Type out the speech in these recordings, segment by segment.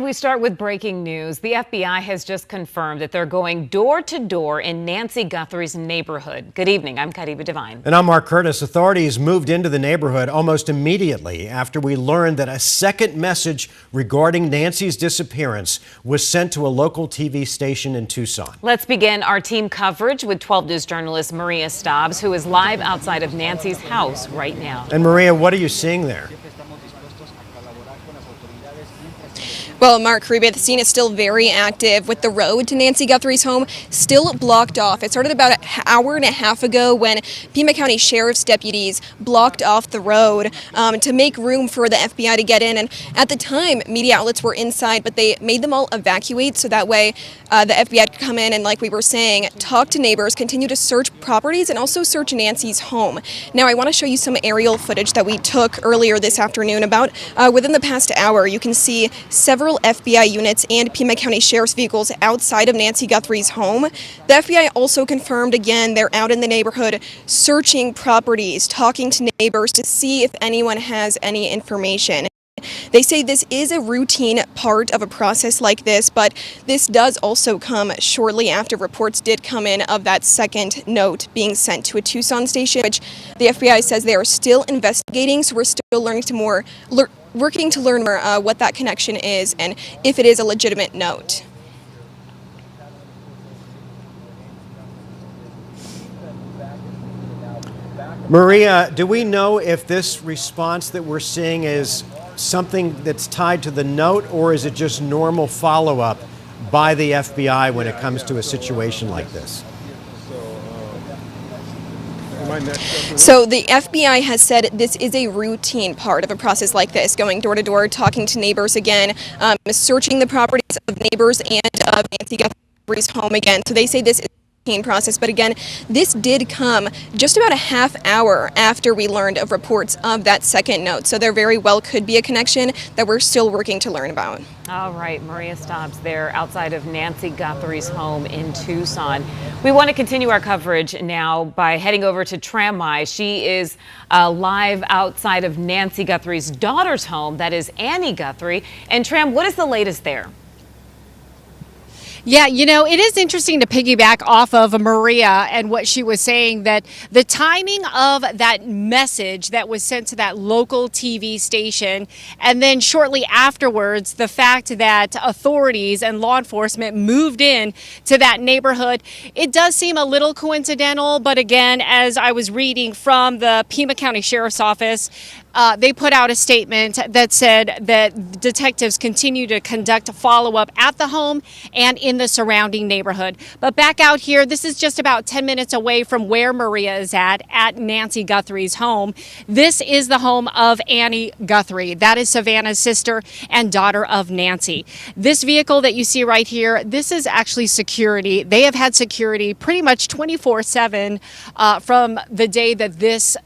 We start with breaking news. The FBI has just confirmed that they're going door to door in Nancy Guthrie's neighborhood. Good evening. I'm Kadiba Devine. And I'm Mark Curtis. Authorities moved into the neighborhood almost immediately after we learned that a second message regarding Nancy's disappearance was sent to a local TV station in Tucson. Let's begin our team coverage with 12 News journalist Maria Stobbs, who is live outside of Nancy's house right now. And Maria, what are you seeing there? Well, Mark Reba, the scene is still very active with the road to Nancy Guthrie's home still blocked off. It started about an hour and a half ago when Pima County Sheriff's deputies blocked off the road to make room for the FBI to get in. And at the time, media outlets were inside, but they made them all evacuate so that way the FBI could come in and, like we were saying, talk to neighbors, continue to search properties, and also search Nancy's home. Now, I want to show you some aerial footage that we took earlier this afternoon. About within the past hour, you can see several FBI units and Pima County Sheriff's vehicles outside of Nancy Guthrie's home. The FBI also confirmed again they're out in the neighborhood searching properties, talking to neighbors to see if anyone has any information. They say this is a routine part of a process like this, but this does also come shortly after reports did come in of that second note being sent to a Tucson station, which the FBI says they are still investigating, so we're still working to learn more what that connection is and if it is a legitimate note. Maria, do we know if this response that we're seeing is something that's tied to the note, or is it just normal follow-up by the FBI when it comes to a situation like this? So the FBI has said this is a routine part of a process like this, going door to door, talking to neighbors again, searching the properties of neighbors and of Nancy Guthrie's home again. So they say this is process, but again, this did come just about a half hour after we learned of reports of that second note, so there very well could be a connection that we're still working to learn about. All right, Maria Stobbs there outside of Nancy Guthrie's home in Tucson. We want to continue our coverage now by heading over to Tramway. She is live outside of Nancy Guthrie's daughter's home, that is Annie Guthrie. And Tram, what is the latest there? Yeah, you know, it is interesting to piggyback off of Maria and what she was saying, that the timing of that message that was sent to that local TV station, and then shortly afterwards, the fact that authorities and law enforcement moved in to that neighborhood, it does seem a little coincidental. But again, as I was reading from the Pima County Sheriff's Office, they put out a statement that said that detectives continue to conduct follow-up at the home and in the surrounding neighborhood. But back out here, this is just about 10 minutes away from where Maria is at Nancy Guthrie's home. This is the home of Annie Guthrie. That is Savannah's sister and daughter of Nancy. This vehicle that you see right here, this is actually security. They have had security pretty much 24/7 from the day that this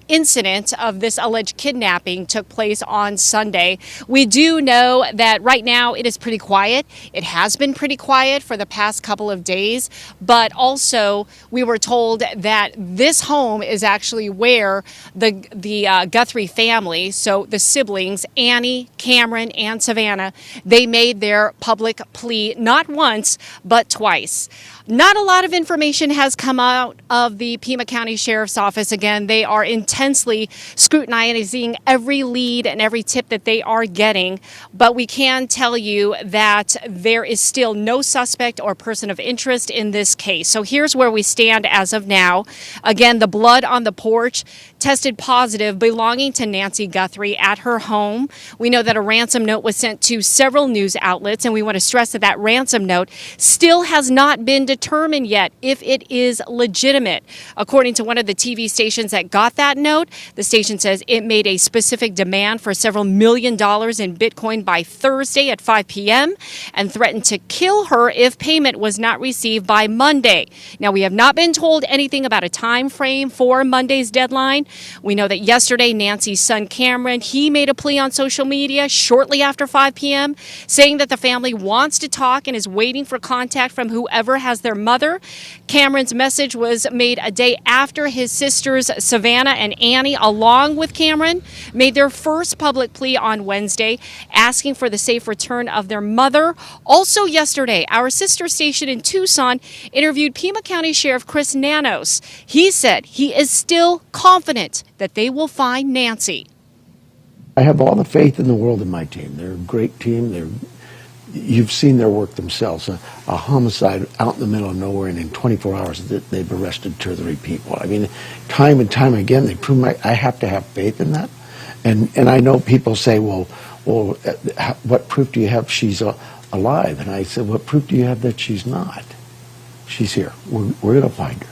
incident of this alleged kidnapping took place on Sunday. We do know that right now it is pretty quiet. It has been pretty quiet for the past couple of days, but also we were told that this home is actually where the Guthrie family, so the siblings, Annie, Cameron, and Savannah, they made their public plea not once, but twice. Not a lot of information has come out of the Pima County Sheriff's Office. Again, they are intensely scrutinizing every lead and every tip that they are getting. But we can tell you that there is still no suspect or person of interest in this case. So here's where we stand as of now. Again, the blood on the porch tested positive, belonging to Nancy Guthrie at her home. We know that a ransom note was sent to several news outlets, and we want to stress that that ransom note still has not been determined yet if it is legitimate. According to one of the TV stations that got that note, the station says it made a specific demand for several $1 million in Bitcoin by Thursday at 5 p.m. and threatened to kill her if payment was not received by Monday. Now, we have not been told anything about a time frame for Monday's deadline. We know that yesterday, Nancy's son Cameron, he made a plea on social media shortly after 5 p.m., saying that the family wants to talk and is waiting for contact from whoever has their mother. Cameron's message was made a day after his sisters Savannah Savannah and Annie, along with Cameron, made their first public plea on Wednesday, asking for the safe return of their mother. Also yesterday, our sister station in Tucson interviewed Pima County Sheriff Chris Nanos. He said he is still confident that they will find Nancy. I have all the faith in the world in my team. They're a great team. You've seen their work themselves. A homicide out in the middle of nowhere, and in 24 hours they've arrested 2 or 3 people. I mean, time and time again, they prove I have to have faith in that. And I know people say, well, what proof do you have she's alive? And I said, what proof do you have that she's not? She's here. We're going to find her.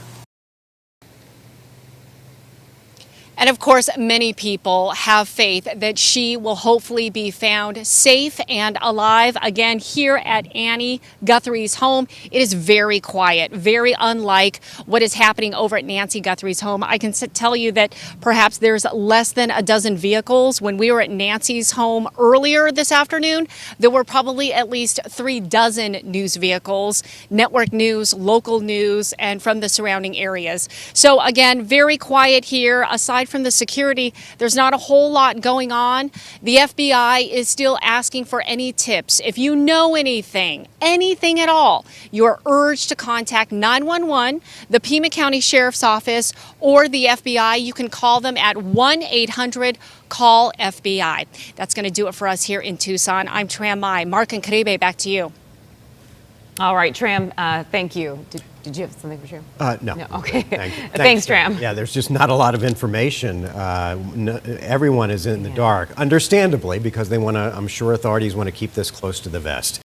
And of course, many people have faith that she will hopefully be found safe and alive. Again, here at Annie Guthrie's home, it is very quiet, very unlike what is happening over at Nancy Guthrie's home. I can tell you that perhaps there's less than a dozen vehicles. When we were at Nancy's home earlier this afternoon, there were probably at least 3 dozen news vehicles, network news, local news, and from the surrounding areas. So again, very quiet here. Aside from the security, there's not a whole lot going on. The FBI is still asking for any tips. If you know anything at all, you are urged to contact 911, the Pima County Sheriff's Office, or the FBI. You can call them at 1-800-CALL-FBI. That's going to do it for us here in Tucson. I'm Tram Mai. Mark and Caribe, back to you. All right, Tram, thank you. Did you have something for sure? No. Okay. Thank you. Thanks, Tram. Yeah, there's just not a lot of information. Everyone is in the dark, understandably, because they want to, I'm sure authorities want to keep this close to the vest.